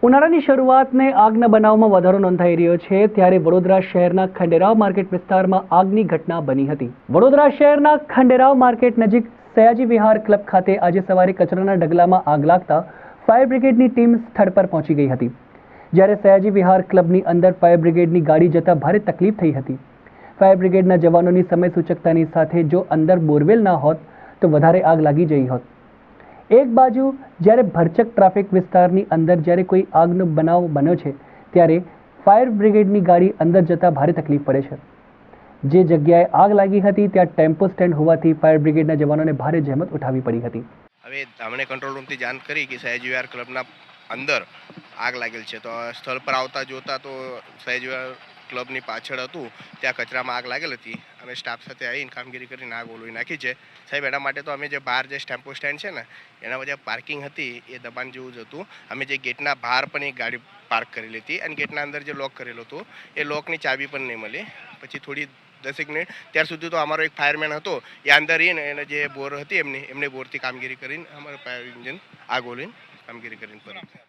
ઉનાળાની શરૂઆતને આગના બનાવમાં વધારો નોંધાઈ રહ્યો છે ત્યારે વડોદરા શહેરના ખંડેરાવ માર્કેટ વિસ્તારમાં આગની ઘટના બની હતી। વડોદરા શહેરના ખંડેરાવ માર્કેટ નજીક સયાજી વિહાર ક્લબ ખાતે આજે સવારે કચરાના ઢગલામાં આગ લાગતા ફાયર બ્રિગેડની ટીમ સ્થળ પર પહોંચી ગઈ હતી। જ્યારે સયાજી વિહાર ક્લબની અંદર ફાયર બ્રિગેડની ગાડી જતા ભારે તકલીફ થઈ હતી। ફાયર બ્રિગેડના જવાનોની સમય સૂચકતાની સાથે જો અંદર બોરવેલ ના હોત તો વધારે આગ લાગી જઈ હોત। एक बाजू જ્યારે ભરચક ટ્રાફિક વિસ્તારની અંદર જ્યારે કોઈ આગનો બનાવ બન્યો છે ત્યારે ફાયર બ્રિગેડની ગાડી અંદર જતા ભારે તકલીફ પડે છે। જે જગ્યાએ આગ લાગી હતી ત્યાં ટેમ્પો સ્ટેન્ડ હોવાથી ફાયર બ્રિગેડના જવાનોને ભારે જહેમત ઉઠાવવી પડી હતી। હવે અમને કંટ્રોલ રૂમથી જાણ કરી કે સયાજી વિહાર ક્લબના અંદર આગ લાગેલ છે તો સ્થળ પર આવતા જોતા તો સયાજી વિહાર ક્લબની પાછળ હતું ત્યાં કચરામાં આગ લાગેલ હતી। અમે સ્ટાફ સાથે આવીને કામગીરી કરીને આગ ઓલવી નાખી છે સાહેબ। એના માટે તો અમે જે બહાર જે ટેમ્પો સ્ટેન્ડ છે ને એના વચ્ચે પાર્કિંગ હતી એ દબાણ જેવું જ હતું। અમે જે ગેટના બહાર પણ એક ગાડી પાર્ક કરેલી હતી અને ગેટના અંદર જે લોક કરેલો હતો એ લોકની ચાવી પણ નહીં મળી। પછી થોડી 10 મિનિટ ત્યાર સુધી તો અમારો એક ફાયરમેન હતો એ અંદર રહીને એને જે બોર હતી એમને બોરથી કામગીરી કરીને અમારું ફાયર એન્જિન આગ ઓલવીને કામગીરી કરીને પરત